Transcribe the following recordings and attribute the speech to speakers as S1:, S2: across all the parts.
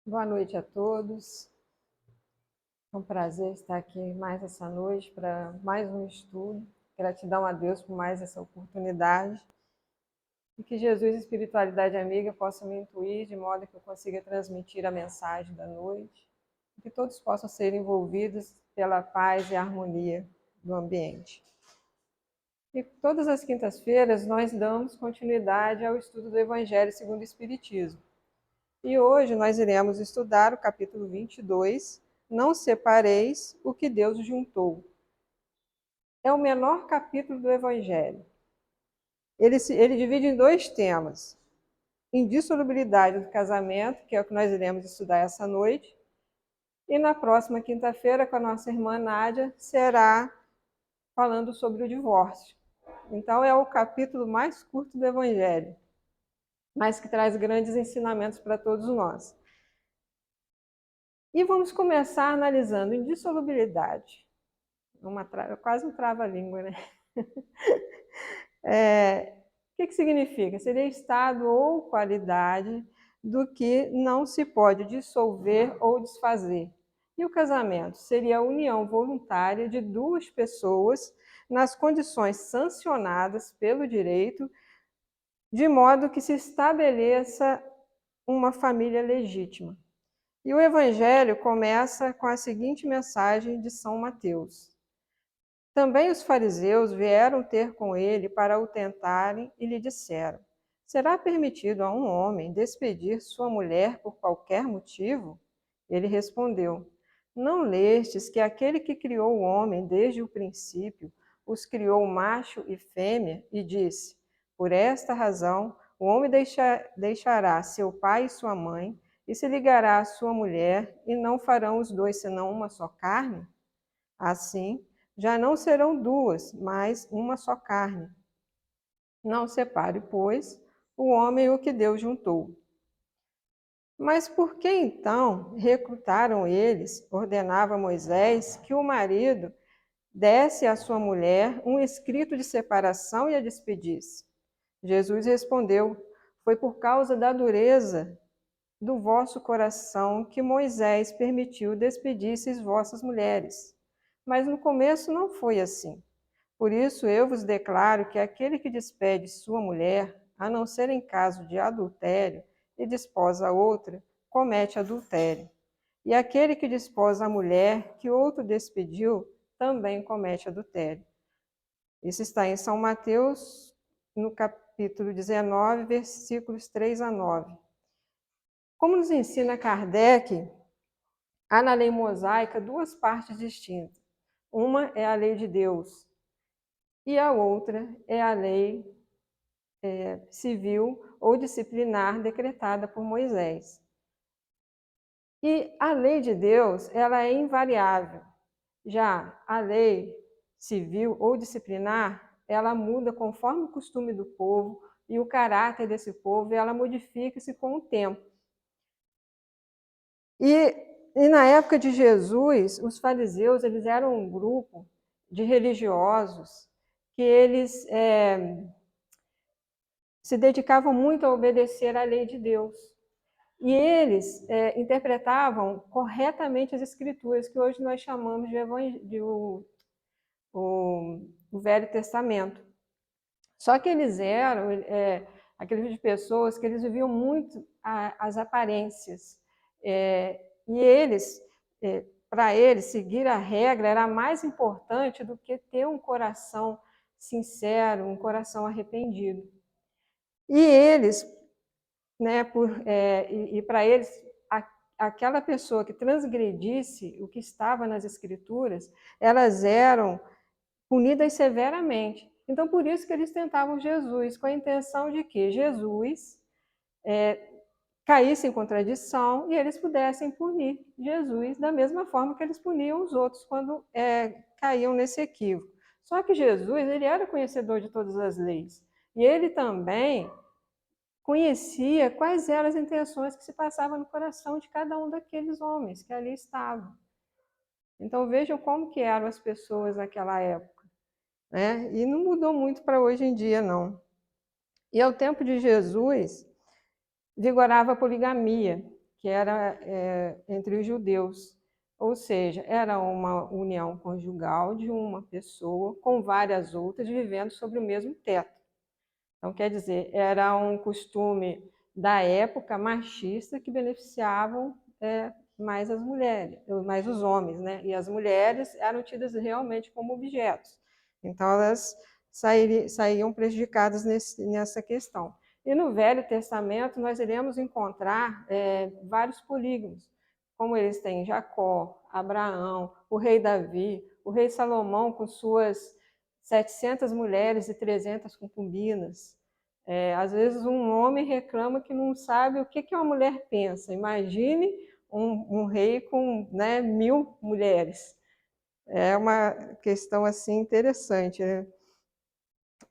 S1: Boa noite a todos. É um prazer estar aqui mais essa noite para mais um estudo. Gratidão a Deus por mais essa oportunidade. E que Jesus e Espiritualidade Amiga possam me intuir de modo que eu consiga transmitir a mensagem da noite. E que todos possam ser envolvidos pela paz e harmonia do ambiente. E todas as quintas-feiras nós damos continuidade ao estudo do Evangelho segundo o Espiritismo. E hoje nós iremos estudar o capítulo 22, Não separeis o que Deus juntou. É o menor capítulo do Evangelho. Ele divide em dois temas. Indissolubilidade do casamento, que é o que nós iremos estudar essa noite. E na próxima quinta-feira, com a nossa irmã Nádia, será falando sobre o divórcio. Então é o capítulo mais curto do Evangelho, mas que traz grandes ensinamentos para todos nós. E vamos começar analisando indissolubilidade. Quase um trava-língua, né? O que significa? Seria estado ou qualidade do que não se pode dissolver ou desfazer. E o casamento seria a união voluntária de duas pessoas nas condições sancionadas pelo direito, de modo que se estabeleça uma família legítima. E o Evangelho começa com a seguinte mensagem de São Mateus. Também os fariseus vieram ter com ele para o tentarem e lhe disseram: será permitido a um homem despedir sua mulher por qualquer motivo? Ele respondeu: não lestes que aquele que criou o homem desde o princípio os criou macho e fêmea, e disse: por esta razão o homem deixará seu pai e sua mãe e se ligará à sua mulher, e não farão os dois senão uma só carne? Assim, já não serão duas, mas uma só carne. Não separe, pois, o homem o que Deus juntou. Mas por que então recrutaram eles, ordenava Moisés, que o marido desse à sua mulher um escrito de separação e a despedisse? Jesus respondeu: foi por causa da dureza do vosso coração que Moisés permitiu despedisseis vossas mulheres. Mas no começo não foi assim. Por isso eu vos declaro que aquele que despede sua mulher, a não ser em caso de adultério, e desposa outra, comete adultério. E aquele que desposa a mulher que outro despediu, também comete adultério. Isso está em São Mateus, no capítulo 19, versículos 3 a 9. Como nos ensina Kardec, há na lei mosaica duas partes distintas. Uma é a lei de Deus e a outra é a lei civil ou disciplinar decretada por Moisés. E a lei de Deus, ela é invariável. Já a lei civil ou disciplinar, ela muda conforme o costume do povo e o caráter desse povo, e ela modifica-se com o tempo. E na época de Jesus, os fariseus, eles eram um grupo de religiosos que eles se dedicavam muito a obedecer à lei de Deus. E eles interpretavam corretamente as escrituras, que hoje nós chamamos de o Velho Testamento. Só que eles eram aquele tipo de pessoas que eles viviam muito as aparências. E eles, para eles, seguir a regra era mais importante do que ter um coração sincero, um coração arrependido. E eles, né, para eles, aquela pessoa que transgredisse o que estava nas escrituras, elas eram punidas severamente. Então, por isso que eles tentavam Jesus, com a intenção de que Jesus caísse em contradição e eles pudessem punir Jesus da mesma forma que eles puniam os outros quando caíam nesse equívoco. Só que Jesus, ele era conhecedor de todas as leis. E ele também conhecia quais eram as intenções que se passavam no coração de cada um daqueles homens que ali estavam. Então vejam como que eram as pessoas naquela época, né? E não mudou muito para hoje em dia, não. E ao tempo de Jesus, vigorava a poligamia, que era entre os judeus. Ou seja, era uma união conjugal de uma pessoa com várias outras vivendo sobre o mesmo teto. Então, quer dizer, era um costume da época machista que beneficiavam mais as mulheres, mais os homens, né? E as mulheres eram tidas realmente como objetos. Então, elas saíam prejudicadas nessa questão. E no Velho Testamento, nós iremos encontrar vários polígamos, como eles têm Jacó, Abraão, o rei Davi, o rei Salomão com suas 700 mulheres e 300 concubinas. Às vezes um homem reclama que não sabe o que uma mulher pensa. Imagine um rei com 1000 mulheres. É uma questão assim interessante, né?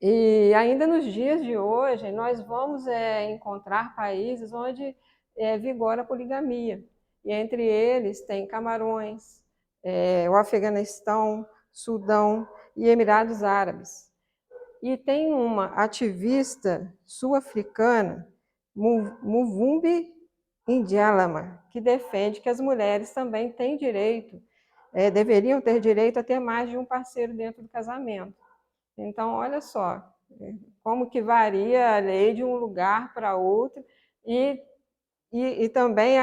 S1: E ainda nos dias de hoje, nós vamos encontrar países onde vigora a poligamia. E entre eles tem Camarões, o Afeganistão, Sudão e Emirados Árabes. E tem uma ativista sul-africana, Muvumbi Indialama, que defende que as mulheres também têm direito, deveriam ter direito a ter mais de um parceiro dentro do casamento. Então, olha só, como que varia a lei de um lugar para outro e também,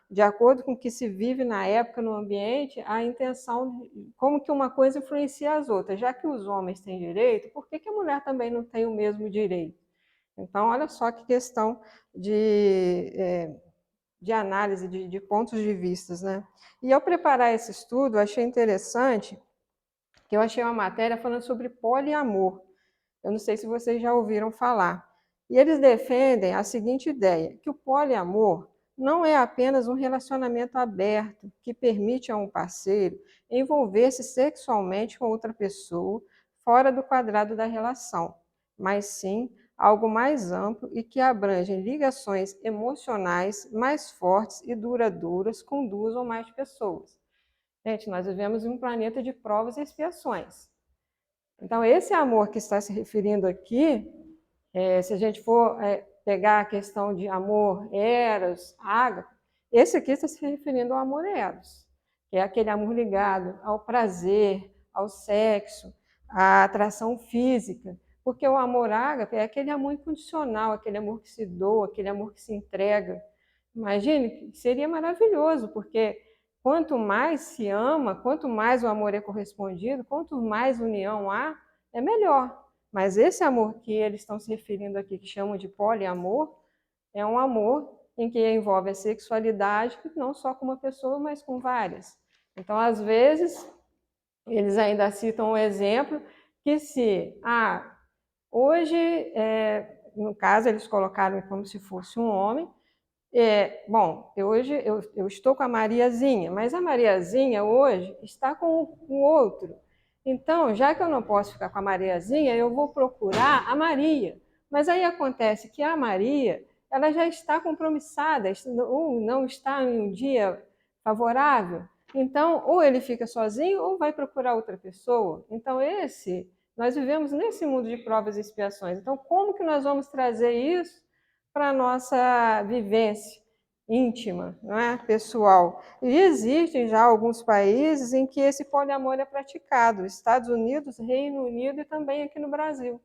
S1: de acordo com o que se vive na época, no ambiente, a intenção, como que uma coisa influencia as outras. Já que os homens têm direito, por que a mulher também não tem o mesmo direito? Então, olha só que questão de análise, de pontos de vista, né? E ao preparar esse estudo, achei interessante que eu achei uma matéria falando sobre poliamor. Eu não sei se vocês já ouviram falar. E eles defendem a seguinte ideia, que o poliamor não é apenas um relacionamento aberto que permite a um parceiro envolver-se sexualmente com outra pessoa fora do quadrado da relação, mas sim algo mais amplo e que abrange ligações emocionais mais fortes e duradouras com 2 ou mais pessoas. Gente, nós vivemos em um planeta de provas e expiações. Então, esse amor que está se referindo aqui, se a gente for pegar a questão de amor, eros, ágape, esse aqui está se referindo ao amor eros, que é aquele amor ligado ao prazer, ao sexo, à atração física, porque o amor ágape é aquele amor incondicional, aquele amor que se doa, aquele amor que se entrega. Imagine, seria maravilhoso, porque quanto mais se ama, quanto mais o amor é correspondido, quanto mais união há, é melhor. Mas esse amor que eles estão se referindo aqui, que chamam de poliamor, é um amor em que envolve a sexualidade, não só com uma pessoa, mas com várias. Então, às vezes, eles ainda citam um exemplo que hoje, no caso, eles colocaram como se fosse um homem, hoje eu estou com a Mariazinha, mas a Mariazinha hoje está com o outro. Então, já que eu não posso ficar com a Mariazinha, eu vou procurar a Maria. Mas aí acontece que a Maria, ela já está compromissada, ou não está em um dia favorável. Então, ou ele fica sozinho ou vai procurar outra pessoa. Então, nós vivemos nesse mundo de provas e expiações. Então, como que nós vamos trazer isso para a nossa vivência íntima, não é? Pessoal? E existem já alguns países em que esse poliamor é praticado, Estados Unidos, Reino Unido e também aqui no Brasil.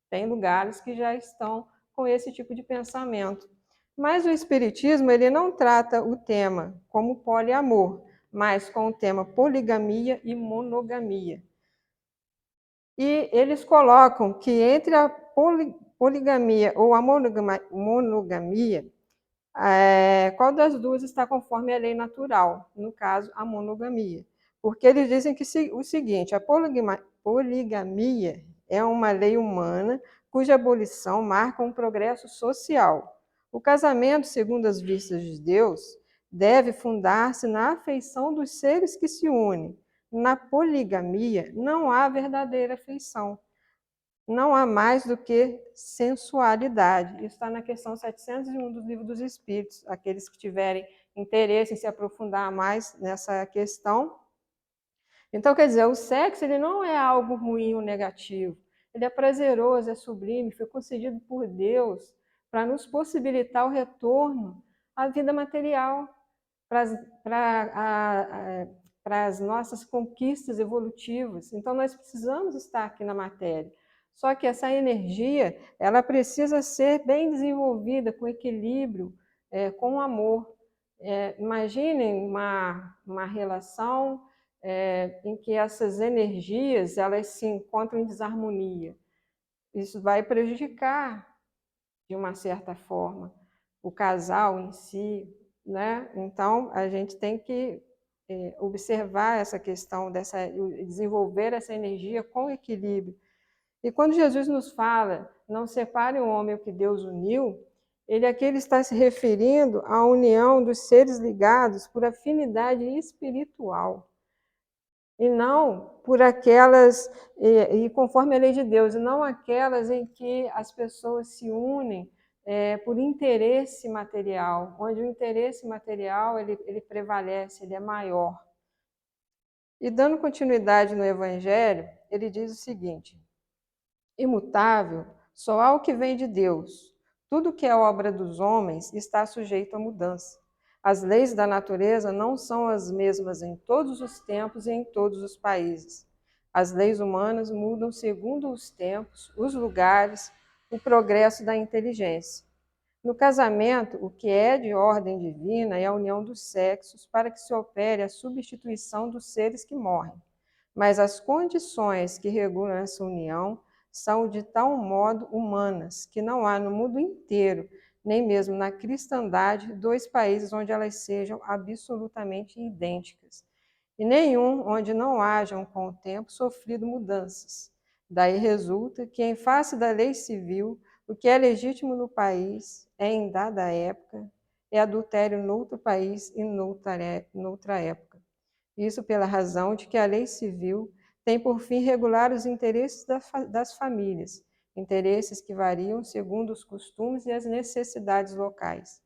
S1: Tem lugares que já estão com esse tipo de pensamento. Mas o Espiritismo ele não trata o tema como poliamor, mas com o tema poligamia e monogamia. E eles colocam que entre a poligamia ou a monogamia, qual das duas está conforme a lei natural? No caso, a monogamia. Porque eles dizem que o seguinte, a poligamia é uma lei humana cuja abolição marca um progresso social. O casamento, segundo as vistas de Deus, deve fundar-se na afeição dos seres que se unem. Na poligamia não há verdadeira afeição. Não há mais do que sensualidade. Isso está na questão 701 do Livro dos Espíritos. Aqueles que tiverem interesse em se aprofundar mais nessa questão. Então, quer dizer, o sexo ele não é algo ruim ou negativo. Ele é prazeroso, é sublime, foi concedido por Deus para nos possibilitar o retorno a vida material, para as nossas conquistas evolutivas. Então, nós precisamos estar aqui na matéria. Só que essa energia, ela precisa ser bem desenvolvida, com equilíbrio, com amor. Imaginem uma relação em que essas energias elas se encontram em desarmonia. Isso vai prejudicar, de uma certa forma, o casal em si, né? Então, a gente tem que observar essa questão, desenvolver essa energia com equilíbrio. E quando Jesus nos fala, não separe o homem o que Deus uniu, aqui ele está se referindo à união dos seres ligados por afinidade espiritual, e não por aquelas, e conforme a lei de Deus, e não aquelas em que as pessoas se unem por interesse material, onde o interesse material ele prevalece, ele é maior. E dando continuidade no Evangelho, ele diz o seguinte: imutável, só há o que vem de Deus. Tudo que é obra dos homens está sujeito a mudança. As leis da natureza não são as mesmas em todos os tempos e em todos os países. As leis humanas mudam segundo os tempos, os lugares, o progresso da inteligência. No casamento, o que é de ordem divina é a união dos sexos para que se opere a substituição dos seres que morrem. Mas as condições que regulam essa união são de tal modo humanas que não há no mundo inteiro, nem mesmo na cristandade, dois países onde elas sejam absolutamente idênticas, e nenhum onde não hajam com o tempo sofrido mudanças. Daí resulta que, em face da lei civil, o que é legítimo no país em dada época é adultério noutro país e noutra época. Isso pela razão de que a lei civil tem por fim regular os interesses das famílias, interesses que variam segundo os costumes e as necessidades locais.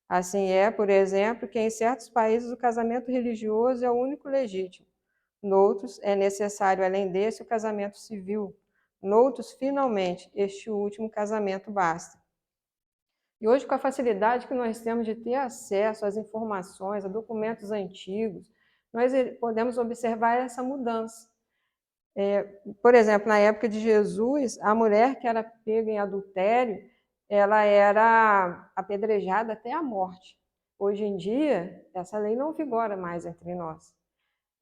S1: Assim é, por exemplo, que em certos países o casamento religioso é o único legítimo. Noutros, é necessário, além desse, o casamento civil. Noutros, finalmente, este último casamento basta. E hoje, com a facilidade que nós temos de ter acesso às informações, a documentos antigos, nós podemos observar essa mudança. Por exemplo, na época de Jesus, a mulher que era pega em adultério, ela era apedrejada até a morte. Hoje em dia, essa lei não vigora mais entre nós.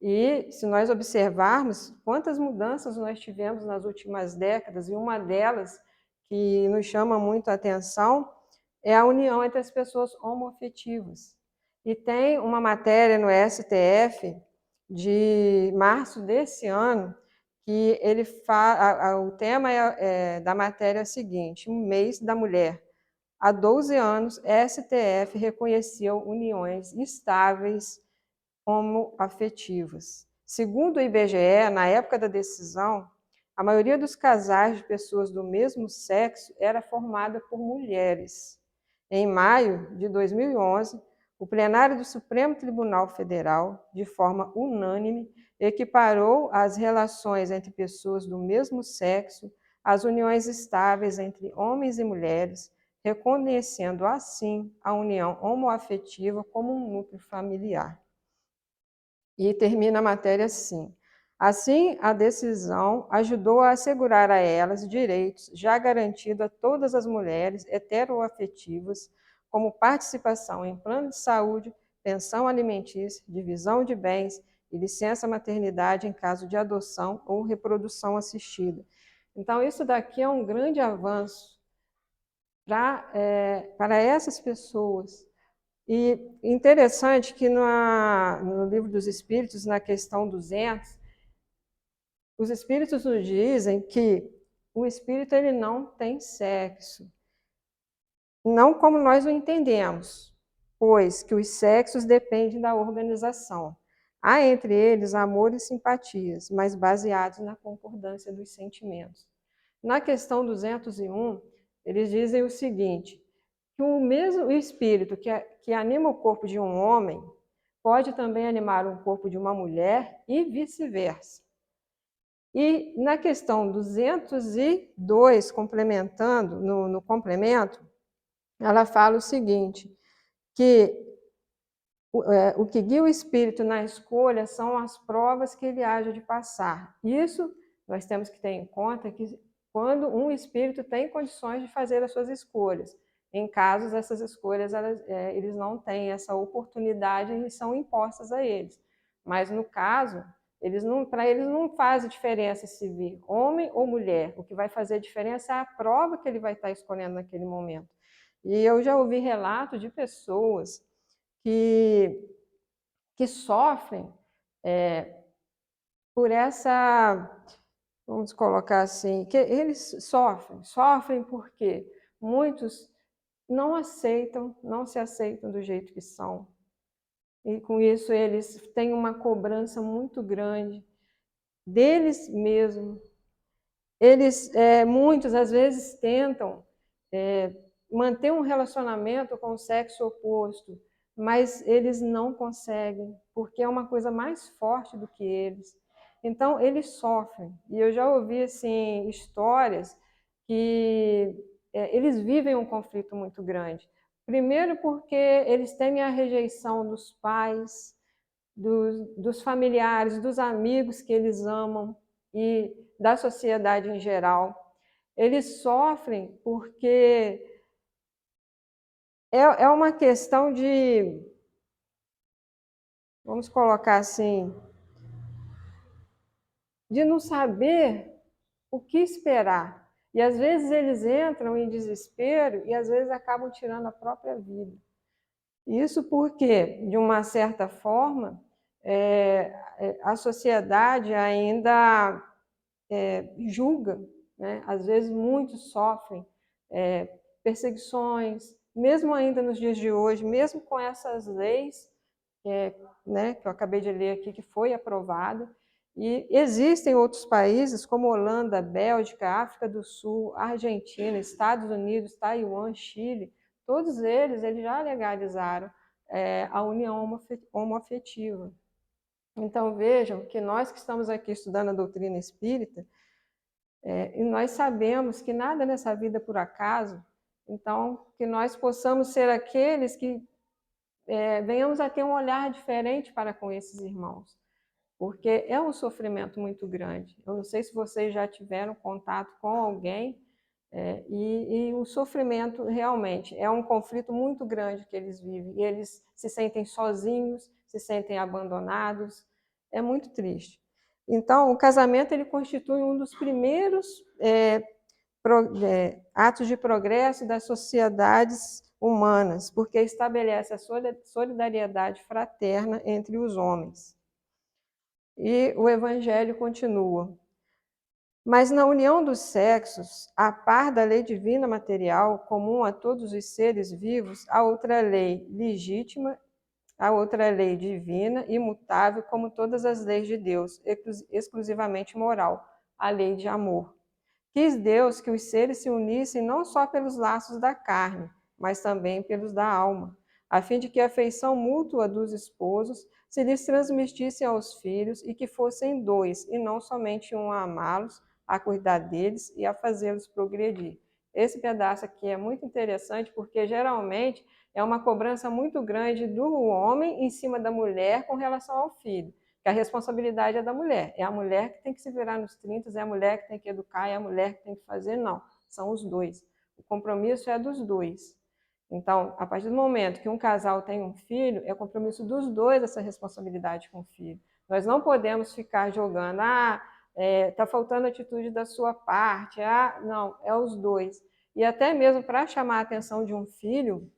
S1: E se nós observarmos quantas mudanças nós tivemos nas últimas décadas, e uma delas que nos chama muito a atenção é a união entre as pessoas homoafetivas. E tem uma matéria no STF de março desse ano que ele o tema da matéria é o seguinte: um mês da mulher. Há 12 anos, STF reconheceu uniões estáveis homoafetivas. Segundo o IBGE, na época da decisão, a maioria dos casais de pessoas do mesmo sexo era formada por mulheres. Em maio de 2011, o plenário do Supremo Tribunal Federal, de forma unânime, equiparou as relações entre pessoas do mesmo sexo às uniões estáveis entre homens e mulheres, reconhecendo assim a união homoafetiva como um núcleo familiar. E termina a matéria assim: assim, a decisão ajudou a assegurar a elas direitos já garantidos a todas as mulheres heteroafetivas, como participação em plano de saúde, pensão alimentícia, divisão de bens e licença maternidade em caso de adoção ou reprodução assistida. Então, isso daqui é um grande avanço para essas pessoas. E interessante que no Livro dos Espíritos, na questão 200, os Espíritos nos dizem que o Espírito ele não tem sexo, não como nós o entendemos, pois que os sexos dependem da organização. Há entre eles amor e simpatias, mas baseados na concordância dos sentimentos. Na questão 201, eles dizem o seguinte: que o mesmo espírito que anima o corpo de um homem pode também animar o corpo de uma mulher e vice-versa. E na questão 202, complementando, no complemento, ela fala o seguinte: que o que guia o espírito na escolha são as provas que ele haja de passar. Isso nós temos que ter em conta que quando um espírito tem condições de fazer as suas escolhas. Em casos, essas escolhas eles não têm essa oportunidade e são impostas a eles. Mas no caso, para eles não faz diferença se vir homem ou mulher. O que vai fazer diferença é a prova que ele vai estar escolhendo naquele momento. E eu já ouvi relatos de pessoas que sofrem por essa, vamos colocar assim, que eles sofrem porque muitos não se aceitam do jeito que são. E com isso eles têm uma cobrança muito grande deles mesmos. Muitos às vezes tentam manter um relacionamento com o sexo oposto, mas eles não conseguem, porque é uma coisa mais forte do que eles. Então, eles sofrem. E eu já ouvi assim, histórias que eles vivem um conflito muito grande. Primeiro porque eles temem a rejeição dos pais, dos familiares, dos amigos que eles amam e da sociedade em geral. Eles sofrem porque é uma questão de, vamos colocar assim, de não saber o que esperar. E às vezes eles entram em desespero e às vezes acabam tirando a própria vida. Isso porque, de uma certa forma, a sociedade ainda julga, né? Às vezes muitos sofrem perseguições, mesmo ainda nos dias de hoje, mesmo com essas leis né, que eu acabei de ler aqui, que foi aprovada, e existem outros países como Holanda, Bélgica, África do Sul, Argentina, Estados Unidos, Taiwan, Chile, todos eles já legalizaram a união homoafetiva. Então vejam que nós que estamos aqui estudando a doutrina espírita, e nós sabemos que nada nessa vida é por acaso, então que nós possamos ser aqueles que venhamos a ter um olhar diferente para com esses irmãos, porque é um sofrimento muito grande. Eu não sei se vocês já tiveram contato com alguém, e o sofrimento realmente é um conflito muito grande que eles vivem, e eles se sentem sozinhos, se sentem abandonados, é muito triste. Então, o casamento ele constitui um dos primeiros atos de progresso das sociedades humanas, porque estabelece a solidariedade fraterna entre os homens. E o Evangelho continua. Mas na união dos sexos, a par da lei divina material, comum a todos os seres vivos, há outra lei legítima, há outra lei divina, imutável, como todas as leis de Deus, exclusivamente moral, a lei de amor. Quis Deus que os seres se unissem não só pelos laços da carne, mas também pelos da alma, a fim de que a afeição mútua dos esposos se lhes transmitisse aos filhos e que fossem dois, e não somente um a amá-los, a cuidar deles e a fazê-los progredir. Esse pedaço aqui é muito interessante porque geralmente é uma cobrança muito grande do homem em cima da mulher com relação ao filho, que a responsabilidade é da mulher. É a mulher que tem que se virar nos 30, é a mulher que tem que educar, é a mulher que tem que fazer, não. São os dois. O compromisso é dos dois. Então, a partir do momento que um casal tem um filho, é compromisso dos dois essa responsabilidade com o filho. Nós não podemos ficar jogando, está faltando atitude da sua parte, não, é os dois. E até mesmo para chamar a atenção de um filho,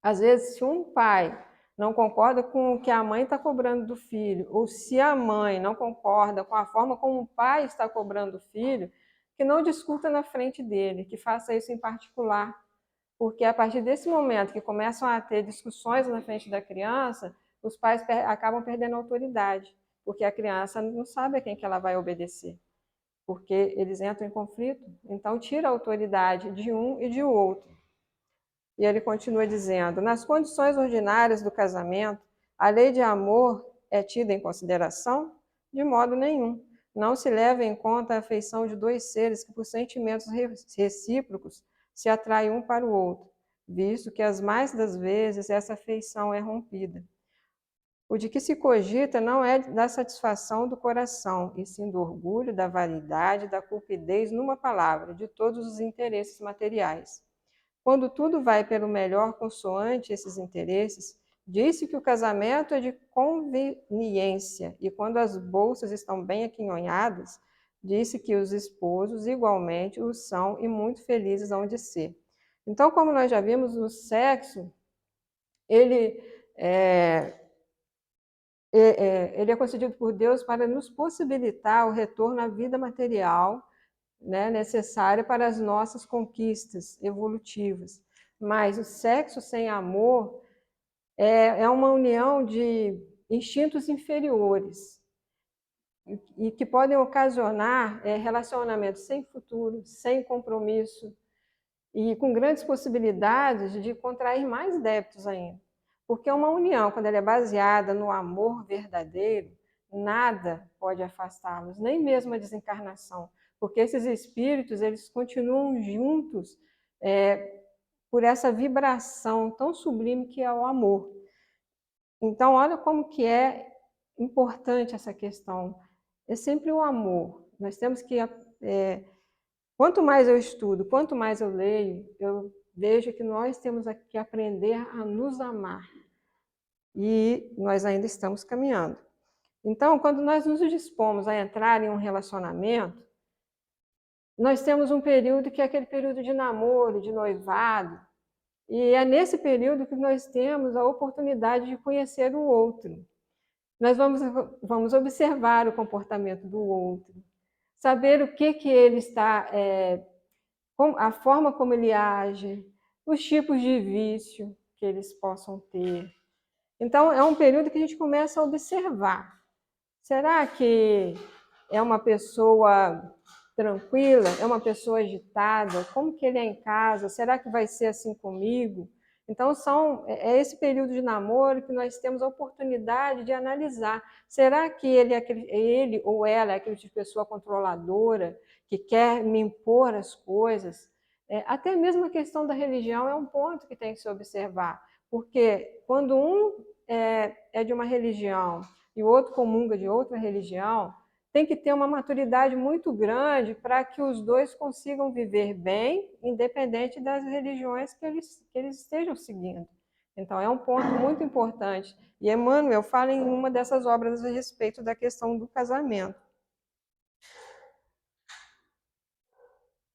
S1: às vezes, se um pai não concorda com o que a mãe está cobrando do filho, ou se a mãe não concorda com a forma como o pai está cobrando do filho, que não discuta na frente dele, que faça isso em particular. Porque a partir desse momento que começam a ter discussões na frente da criança, os pais acabam perdendo a autoridade, porque a criança não sabe a quem que ela vai obedecer, porque eles entram em conflito, então tira a autoridade de um e de outro. E ele continua dizendo, nas condições ordinárias do casamento, a lei de amor é tida em consideração? De modo nenhum. Não se leva em conta a afeição de dois seres que, por sentimentos recíprocos, se atraem um para o outro. visto que as mais das vezes essa afeição é rompida. O de que se cogita não é da satisfação do coração, e sim do orgulho, da vaidade, da cupidez, numa palavra, de todos os interesses materiais. Quando tudo vai pelo melhor consoante esses interesses, disse que o casamento é de conveniência, e quando as bolsas estão bem aquinhoadas, disse que os esposos igualmente o são e muito felizes hão de ser. Então, como nós já vimos, o sexo, ele ele é concedido por Deus para nos possibilitar o retorno à vida material, né, necessária para as nossas conquistas evolutivas. Mas o sexo sem amor é uma união de instintos inferiores e que podem ocasionar relacionamentos sem futuro, sem compromisso e com grandes possibilidades de contrair mais débitos ainda. Porque uma união, quando ela é baseada no amor verdadeiro, nada pode afastá-los, nem mesmo a desencarnação, porque esses espíritos eles continuam juntos por essa vibração tão sublime que é o amor. Então, olha como que é importante essa questão. É sempre o amor. Nós temos que quanto mais eu estudo, quanto mais eu leio, eu vejo que nós temos que aprender a nos amar. E nós ainda estamos caminhando. Então, quando nós nos dispomos a entrar em um relacionamento, nós temos um período que é aquele período de namoro, de noivado, e é nesse período que nós temos a oportunidade de conhecer o outro. Nós vamos observar o comportamento do outro, saber o que ele está, a forma como ele age, os tipos de vício que eles possam ter. Então, é um período que a gente começa a observar. Será que é uma pessoa tranquila? É uma pessoa agitada? Como que ele é em casa? Será que vai ser assim comigo? Então, é esse período de namoro que nós temos a oportunidade de analisar. Será que ele ou ela é aquele tipo de pessoa controladora, que quer me impor as coisas? Até mesmo a questão da religião é um ponto que tem que se observar. Porque quando um é de uma religião e o outro comunga de outra religião, tem que ter uma maturidade muito grande para que os dois consigam viver bem, independente das religiões que eles estejam seguindo. Então, é um ponto muito importante. E Emmanuel fala em uma dessas obras a respeito da questão do casamento.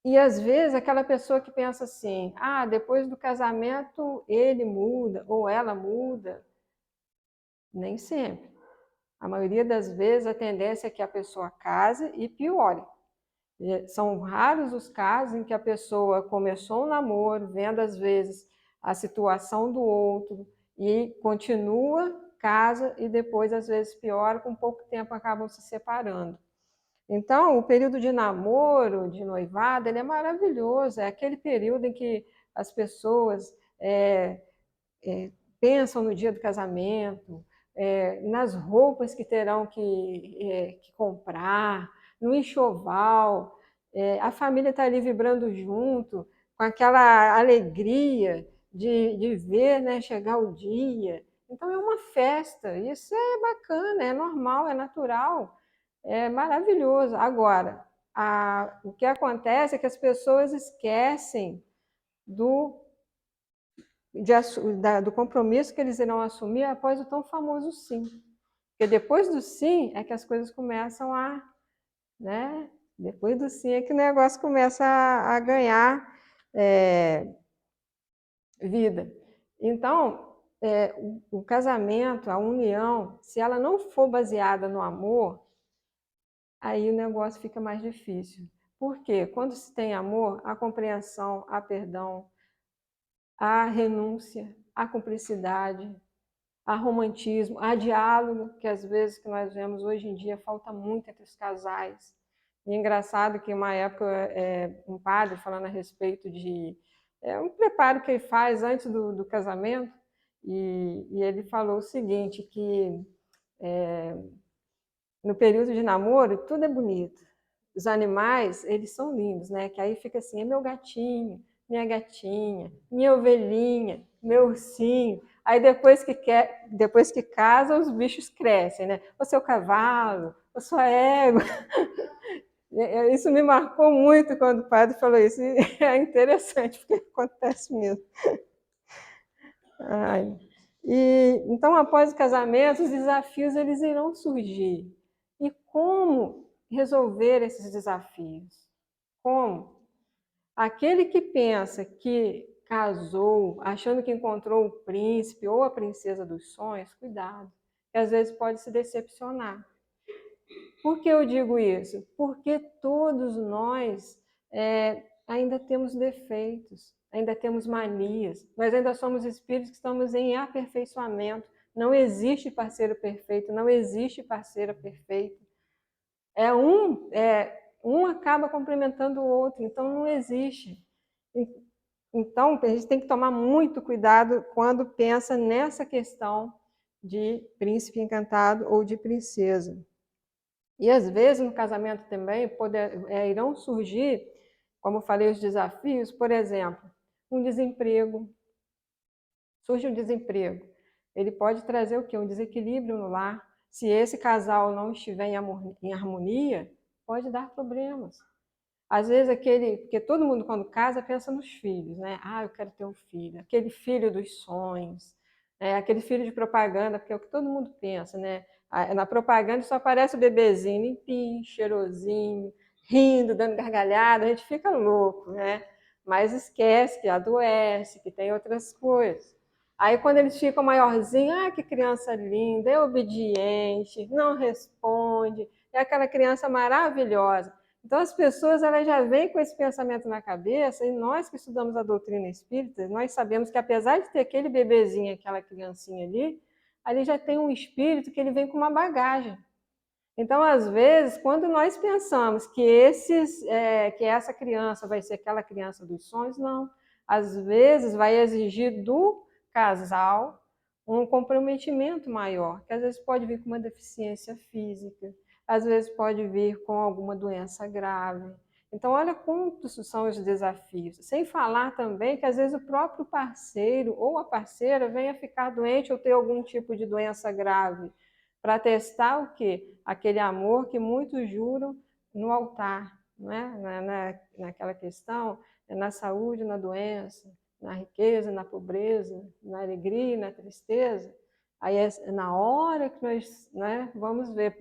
S1: E, às vezes, aquela pessoa que pensa assim, depois do casamento ele muda ou ela muda. Nem sempre. A maioria das vezes a tendência é que a pessoa case e piore. São raros os casos em que a pessoa começou um namoro, vendo às vezes a situação do outro e continua, casa e depois às vezes piora, com pouco tempo acabam se separando. Então, o período de namoro, de noivado, ele é maravilhoso. É aquele período em que as pessoas pensam no dia do casamento, nas roupas que terão que comprar, no enxoval. A família está ali vibrando junto, com aquela alegria de ver, né, chegar o dia. Então, é uma festa. Isso é bacana, é normal, é natural, é maravilhoso. Agora, o que acontece é que as pessoas esquecem do compromisso que eles irão assumir após o tão famoso sim. Porque depois do sim é que as coisas começam né? Depois do sim é que o negócio começa a ganhar vida. Então, o casamento, a união, se ela não for baseada no amor, aí o negócio fica mais difícil. Por quê? Quando se tem amor, há compreensão, há perdão, há renúncia, há cumplicidade, há romantismo, há diálogo, que às vezes que nós vemos hoje em dia falta muito entre os casais. E é engraçado que uma época um padre falando a respeito de um preparo que ele faz antes do casamento, e ele falou o seguinte, que no período de namoro tudo é bonito. Os animais, eles são lindos, né? Que aí fica assim, é meu gatinho, minha gatinha, minha ovelhinha, meu ursinho. Aí depois que casa, os bichos crescem, né? O seu cavalo, a sua égua. Isso me marcou muito quando o padre falou isso. E é interessante, porque acontece mesmo. Ai. Então, após o casamento, os desafios eles irão surgir. E como resolver esses desafios? Como? Aquele que pensa que casou, achando que encontrou o príncipe ou a princesa dos sonhos, cuidado, que às vezes pode se decepcionar. Por que eu digo isso? Porque todos nós ainda temos defeitos, ainda temos manias, nós ainda somos espíritos que estamos em aperfeiçoamento. Não existe parceiro perfeito, não existe parceira perfeita. Um acaba complementando o outro, então não existe. Então, a gente tem que tomar muito cuidado quando pensa nessa questão de príncipe encantado ou de princesa. E às vezes no casamento também irão surgir, como eu falei, os desafios, por exemplo, um desemprego. Surge um desemprego. Ele pode trazer o quê? Um desequilíbrio no lar. Se esse casal não estiver em harmonia, pode dar problemas. Às vezes porque todo mundo quando casa pensa nos filhos, né? Ah, eu quero ter um filho, aquele filho dos sonhos, aquele filho de propaganda, porque é o que todo mundo pensa, né? Na propaganda só aparece o bebezinho limpinho, cheirosinho, rindo, dando gargalhada, a gente fica louco, né? Mas esquece que adoece, que tem outras coisas. Aí quando eles ficam maiorzinhos, que criança linda, é obediente, não responde, é aquela criança maravilhosa. Então, as pessoas elas já vêm com esse pensamento na cabeça, e nós que estudamos a doutrina espírita, nós sabemos que apesar de ter aquele bebezinho, aquela criancinha ali já tem um espírito que ele vem com uma bagagem. Então, às vezes, quando nós pensamos que essa criança vai ser aquela criança dos sonhos, não. Às vezes, vai exigir do casal um comprometimento maior, que às vezes pode vir com uma deficiência física, às vezes pode vir com alguma doença grave. Então, olha quantos são os desafios. Sem falar também que às vezes o próprio parceiro ou a parceira venha ficar doente ou ter algum tipo de doença grave, para testar o quê? Aquele amor que muitos juram no altar, não é? Naquela questão, na saúde, na doença, na riqueza, na pobreza, na alegria e na tristeza. Aí na hora que nós vamos ver.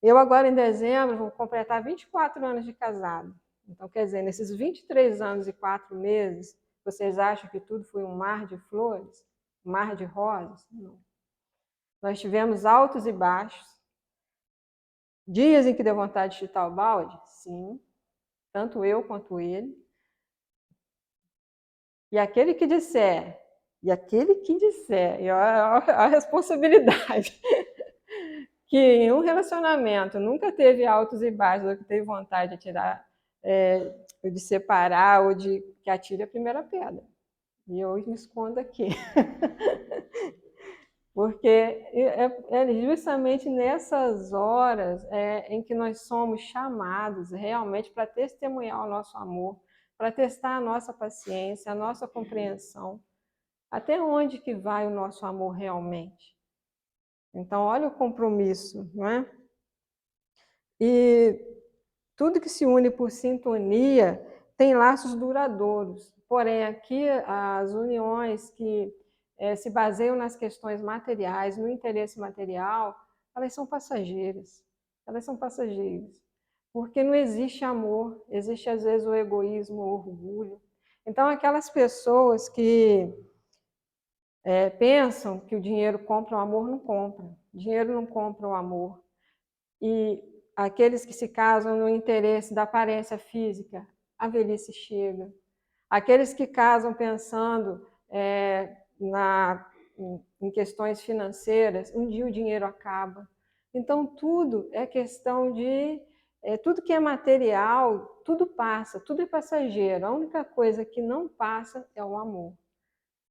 S1: Eu agora em dezembro vou completar 24 anos de casado. Então, quer dizer, nesses 23 anos e 4 meses, vocês acham que tudo foi um mar de flores? Um mar de rosas? Não. Nós tivemos altos e baixos. Dias em que deu vontade de chutar o balde? Sim, tanto eu quanto ele. E aquele que disser, e a responsabilidade, que em um relacionamento nunca teve altos e baixos, ou que teve vontade de tirar, de separar, ou de que atire a primeira pedra. E eu me escondo aqui. Porque é justamente nessas horas em que nós somos chamados realmente para testemunhar o nosso amor, para testar a nossa paciência, a nossa compreensão. Até onde que vai o nosso amor realmente? Então, olha o compromisso, não é? E tudo que se une por sintonia tem laços duradouros. Porém, aqui as uniões que se baseiam nas questões materiais, no interesse material, elas são passageiras. Elas são passageiras. Porque não existe amor, existe às vezes o egoísmo, o orgulho. Então, aquelas pessoas que pensam que o dinheiro compra o amor, não compra. Dinheiro não compra o amor. E aqueles que se casam no interesse da aparência física, a velhice chega. Aqueles que casam pensando em questões financeiras, um dia o dinheiro acaba. Então, tudo é questão de... tudo que é material, tudo passa, tudo é passageiro. A única coisa que não passa é o amor.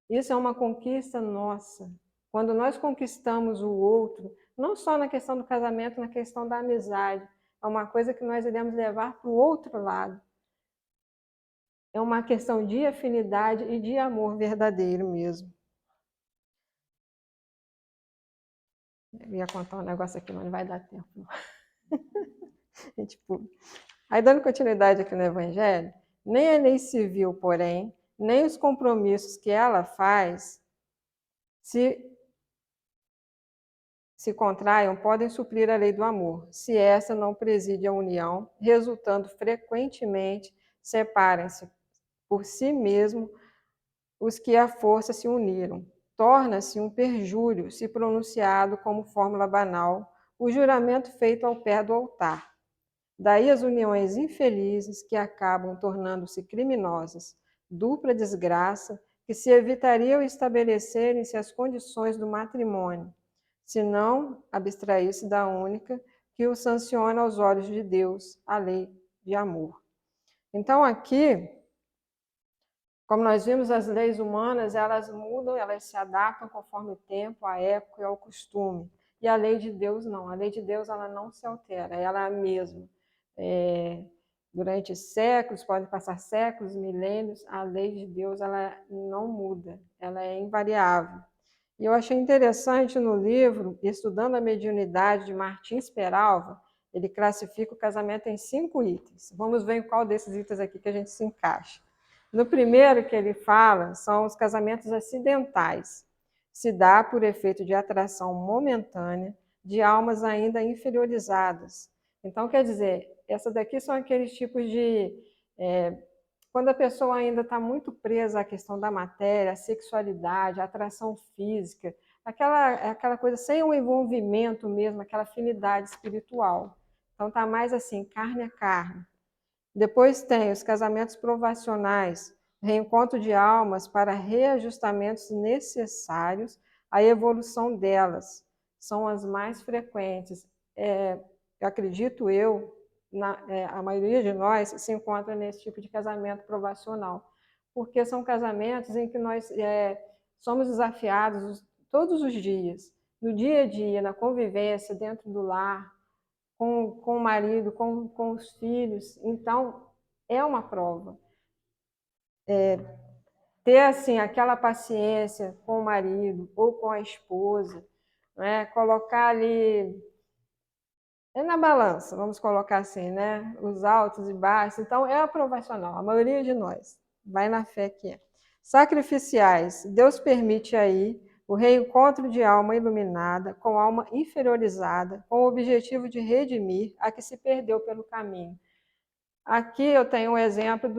S1: Isso é uma conquista nossa. Quando nós conquistamos o outro, não só na questão do casamento, na questão da amizade, é uma coisa que nós iremos levar para o outro lado. é uma questão de afinidade e de amor verdadeiro mesmo. Eu ia contar um negócio aqui, mas não vai dar tempo. Tipo, aí, dando continuidade aqui no Evangelho, nem a lei civil, porém, nem os compromissos que ela faz se contraiam podem suprir a lei do amor, se essa não preside a união, resultando frequentemente separem-se por si mesmo os que à força se uniram. Torna-se um perjúrio, se pronunciado como fórmula banal, o juramento feito ao pé do altar. Daí as uniões infelizes que acabam tornando-se criminosas, dupla desgraça, que se evitariam estabelecerem-se as condições do matrimônio, se não abstrair-se da única que o sanciona aos olhos de Deus, a lei de amor. Então aqui, como nós vimos, as leis humanas, elas mudam, elas se adaptam conforme o tempo, a época e ao costume. E a lei de Deus não. A lei de Deus, ela não se altera, ela é a mesma. Durante séculos, podem passar séculos, milênios, a lei de Deus, ela não muda, ela é invariável. E eu achei interessante no livro, Estudando a Mediunidade, de Martins Peralva, ele classifica o casamento em 5 itens. Vamos ver em qual desses itens aqui que a gente se encaixa. No primeiro que ele fala, são os casamentos acidentais. Se dá por efeito de atração momentânea de almas ainda inferiorizadas. Então, quer dizer, essas daqui são aqueles tipos de... quando a pessoa ainda está muito presa à questão da matéria, à sexualidade, à atração física, aquela coisa sem o envolvimento mesmo, aquela afinidade espiritual. Então, está mais assim, carne a carne. Depois tem os casamentos provacionais, reencontro de almas para reajustamentos necessários à evolução delas. São as mais frequentes. Acredito eu, a maioria de nós se encontra nesse tipo de casamento provacional, porque são casamentos em que nós somos desafiados todos os dias, no dia a dia, na convivência, dentro do lar, com o marido, com os filhos. Então, é uma prova. Ter, assim, aquela paciência com o marido ou com a esposa, né? Colocar ali na balança, vamos colocar assim, né? Os altos e baixos. Então, é aprovacional, a maioria de nós vai na fé que é. Sacrificiais, Deus permite aí o reencontro de alma iluminada com alma inferiorizada, com o objetivo de redimir a que se perdeu pelo caminho. Aqui eu tenho um exemplo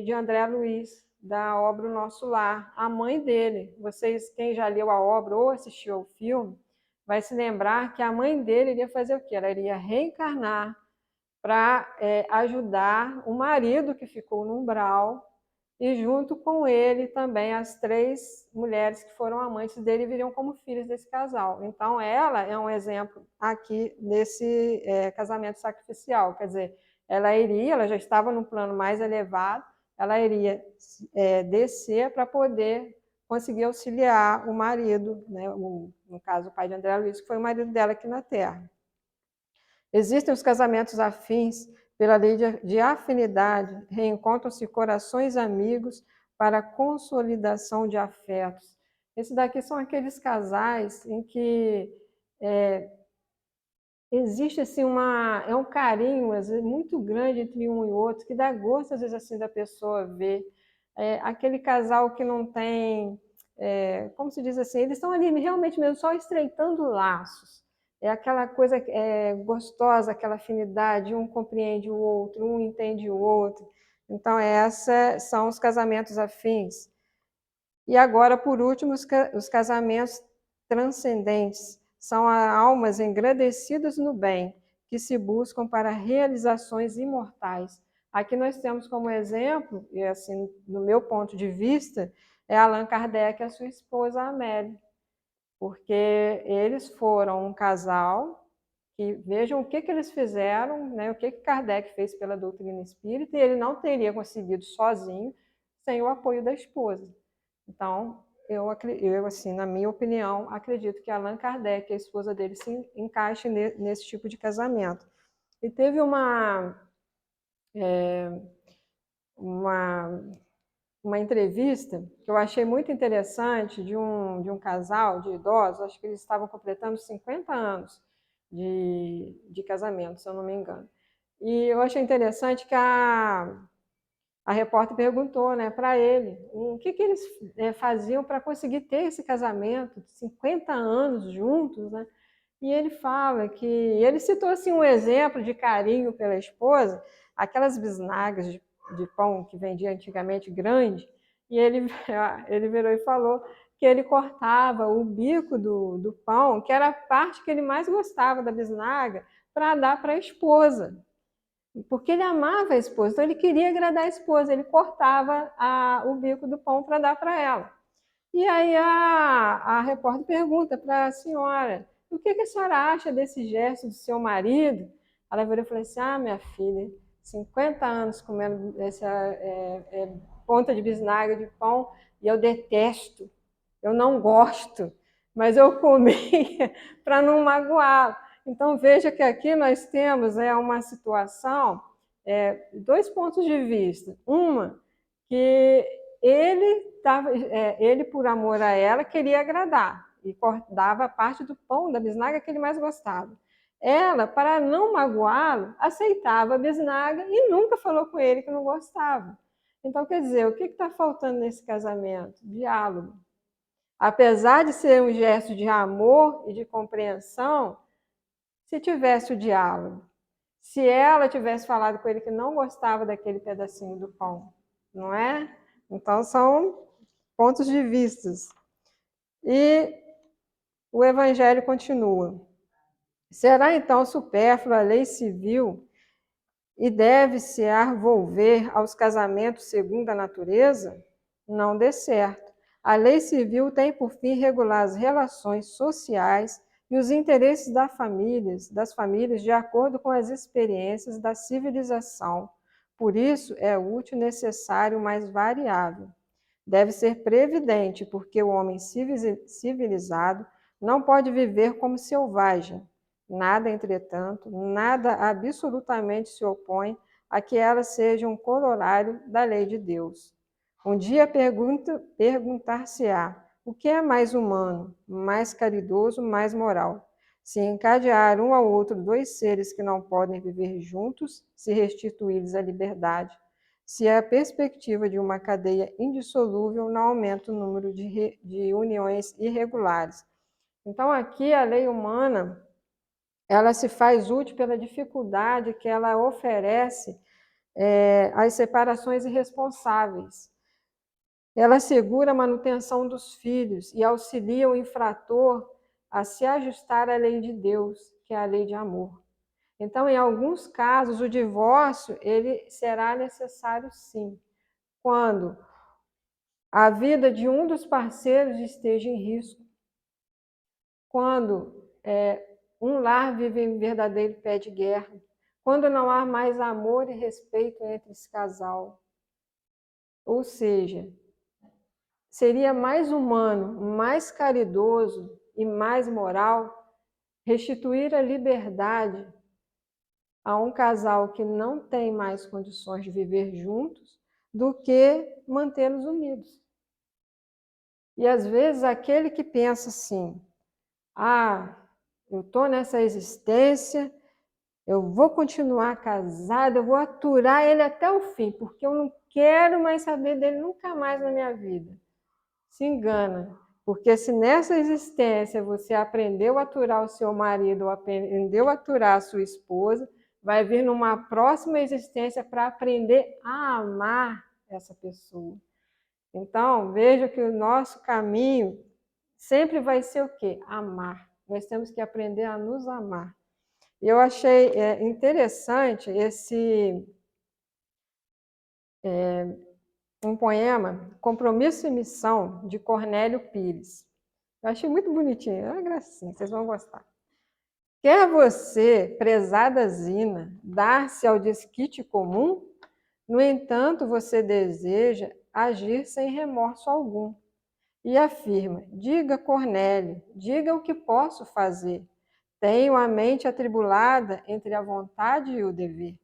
S1: de André Luiz, da obra O Nosso Lar, a mãe dele. Vocês, quem já leu a obra ou assistiu ao filme, vai se lembrar que a mãe dele iria fazer o quê? Ela iria reencarnar para ajudar o marido que ficou no umbral, e junto com ele também as 3 mulheres que foram amantes dele viriam como filhas desse casal. Então ela é um exemplo aqui desse casamento sacrificial, quer dizer, ela já estava num plano mais elevado, ela iria descer para poder conseguir auxiliar o marido, né? No caso o pai de André Luiz, que foi o marido dela aqui na Terra. Existem os casamentos afins, pela lei de afinidade, reencontram-se corações amigos para a consolidação de afetos. Esses daqui são aqueles casais em que existe assim um carinho às vezes, muito grande entre um e outro, que dá gosto às vezes assim da pessoa ver. Aquele casal que não tem, como se diz assim, eles estão ali realmente mesmo só estreitando laços. É aquela coisa gostosa, aquela afinidade, um compreende o outro, um entende o outro. Então, esses são os casamentos afins. E agora, por último, os casamentos transcendentes. São almas engrandecidas no bem, que se buscam para realizações imortais. Aqui nós temos como exemplo, e assim, no meu ponto de vista, é Allan Kardec e a sua esposa Amélie, porque eles foram um casal que, vejam o que eles fizeram, né, o que Kardec fez pela doutrina espírita, e ele não teria conseguido sozinho, sem o apoio da esposa. Então, eu assim, na minha opinião, acredito que Allan Kardec e a esposa dele se encaixem nesse tipo de casamento. E teve uma entrevista que eu achei muito interessante de um casal de idosos, acho que eles estavam completando 50 anos de casamento, se eu não me engano. E eu achei interessante que a repórter perguntou, né, para ele o que eles faziam para conseguir ter esse casamento, 50 anos juntos, né? E ele fala que ele citou assim um exemplo de carinho pela esposa, aquelas bisnagas de pão que vendia antigamente grande, e ele, ele virou e falou que ele cortava o bico do pão, que era a parte que ele mais gostava da bisnaga, para dar para a esposa, porque ele amava a esposa, então ele queria agradar a esposa, ele cortava o bico do pão para dar para ela. E aí a repórter pergunta para a senhora, o que a senhora acha desse gesto do seu marido? Ela virou e falou assim, minha filha, 50 anos comendo essa ponta de bisnaga de pão e eu detesto, eu não gosto, mas eu comi para não magoá-lo. Então veja que aqui nós temos uma situação, dois pontos de vista. Uma, que ele, por amor a ela, queria agradar e dava parte do pão da bisnaga que ele mais gostava. Ela, para não magoá-lo, aceitava a bisnaga e nunca falou com ele que não gostava. Então, quer dizer, o que está faltando nesse casamento? Diálogo. Apesar de ser um gesto de amor e de compreensão, se tivesse o diálogo, se ela tivesse falado com ele que não gostava daquele pedacinho do pão, não é? Então, são pontos de vistas. E o Evangelho continua. Será então supérflua a lei civil e deve-se arvolver aos casamentos segundo a natureza? Não dê certo. A lei civil tem por fim regular as relações sociais e os interesses das famílias de acordo com as experiências da civilização. Por isso, é útil, necessário, mas variável. Deve ser previdente, porque o homem civilizado não pode viver como selvagem. Nada, entretanto, nada absolutamente se opõe a que ela seja um corolário da lei de Deus. Um dia perguntar-se-á: o que é mais humano, mais caridoso, mais moral? Se encadear um ao outro dois seres que não podem viver juntos, se restituir-lhes a liberdade, se a perspectiva de uma cadeia indissolúvel não aumenta o número de uniões irregulares. Então, aqui a lei humana, ela se faz útil pela dificuldade que ela oferece às separações irresponsáveis. Ela assegura a manutenção dos filhos e auxilia o infrator a se ajustar à lei de Deus, que é a lei de amor. Então, em alguns casos, o divórcio ele será necessário sim, quando a vida de um dos parceiros esteja em risco, quando um lar vive em verdadeiro pé de guerra, quando não há mais amor e respeito entre esse casal. Ou seja, seria mais humano, mais caridoso e mais moral restituir a liberdade a um casal que não tem mais condições de viver juntos do que mantê-los unidos. E às vezes aquele que pensa assim, eu estou nessa existência, eu vou continuar casada, eu vou aturar ele até o fim, porque eu não quero mais saber dele nunca mais na minha vida. Se engana, porque se nessa existência você aprendeu a aturar o seu marido, ou aprendeu a aturar a sua esposa, vai vir numa próxima existência para aprender a amar essa pessoa. Então, veja que o nosso caminho sempre vai ser o quê? Amar. Nós temos que aprender a nos amar. E eu achei interessante um poema, Compromisso e Missão, de Cornélio Pires. Eu achei muito bonitinho, é uma gracinha, vocês vão gostar. Quer você, prezada Zina, dar-se ao desquite comum? No entanto, você deseja agir sem remorso algum. E afirma, diga, Cornélio, diga o que posso fazer. Tenho a mente atribulada entre a vontade e o dever.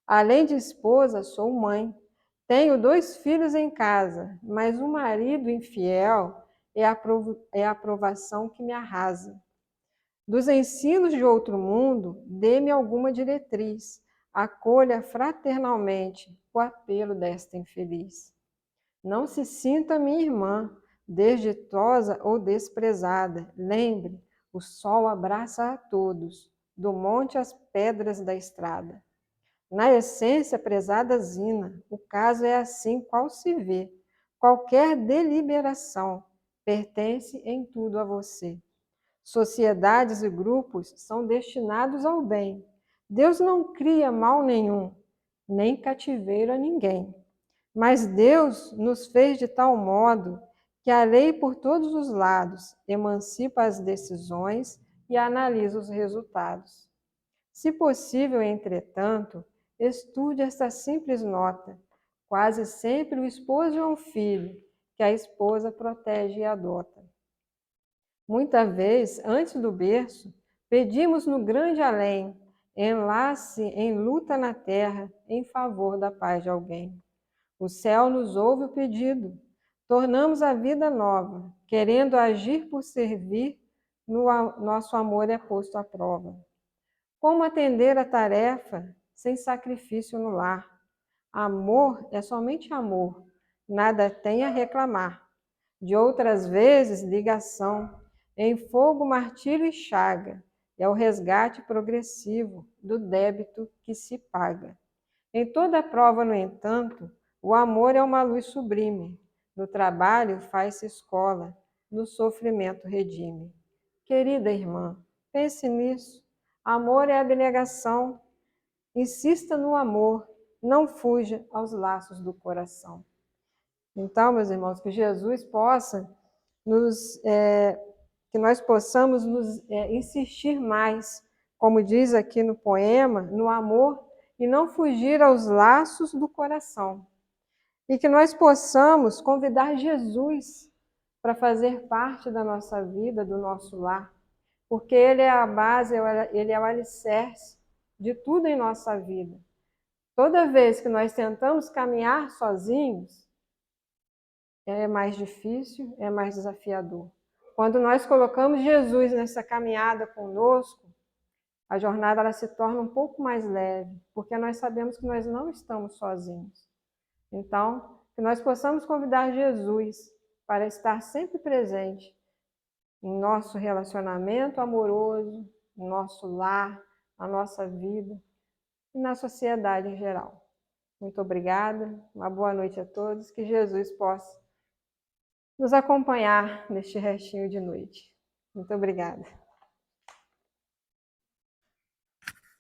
S1: Além de esposa, sou mãe. Tenho 2 filhos em casa, mas um marido infiel é a provação que me arrasa. Dos ensinos de outro mundo, dê-me alguma diretriz. Acolha fraternalmente o apelo desta infeliz. Não se sinta minha irmã, desditosa ou desprezada. Lembre, o sol abraça a todos, do monte às pedras da estrada. Na essência, prezada Zina, o caso é assim qual se vê. Qualquer deliberação pertence em tudo a você. Sociedades e grupos são destinados ao bem. Deus não cria mal nenhum, nem cativeiro a ninguém. Mas Deus nos fez de tal modo que a lei por todos os lados emancipa as decisões e analisa os resultados. Se possível, entretanto, estude esta simples nota. Quase sempre o esposo é um filho, que a esposa protege e adota. Muita vez, antes do berço, pedimos no grande além, enlace em luta na terra, em favor da paz de alguém. O céu nos ouve o pedido, tornamos a vida nova, querendo agir por servir, nosso amor é posto à prova. Como atender a tarefa sem sacrifício no lar? Amor é somente amor, nada tem a reclamar. De outras vezes, ligação, em fogo, martírio e chaga, é o resgate progressivo do débito que se paga. Em toda prova, no entanto, o amor é uma luz sublime. No trabalho faz-se escola, no sofrimento redime. Querida irmã, pense nisso. Amor é abnegação. Insista no amor, não fuja aos laços do coração. Então, meus irmãos, que Jesus possa que nós possamos insistir mais, como diz aqui no poema, no amor e não fugir aos laços do coração. E que nós possamos convidar Jesus para fazer parte da nossa vida, do nosso lar, porque Ele é a base, Ele é o alicerce de tudo em nossa vida. Toda vez que nós tentamos caminhar sozinhos, é mais difícil, é mais desafiador. Quando nós colocamos Jesus nessa caminhada conosco, a jornada ela se torna um pouco mais leve, porque nós sabemos que nós não estamos sozinhos. Então, que nós possamos convidar Jesus para estar sempre presente em nosso relacionamento amoroso, no nosso lar, na nossa vida e na sociedade em geral. Muito obrigada, uma boa noite a todos, que Jesus possa nos acompanhar neste restinho de noite. Muito obrigada.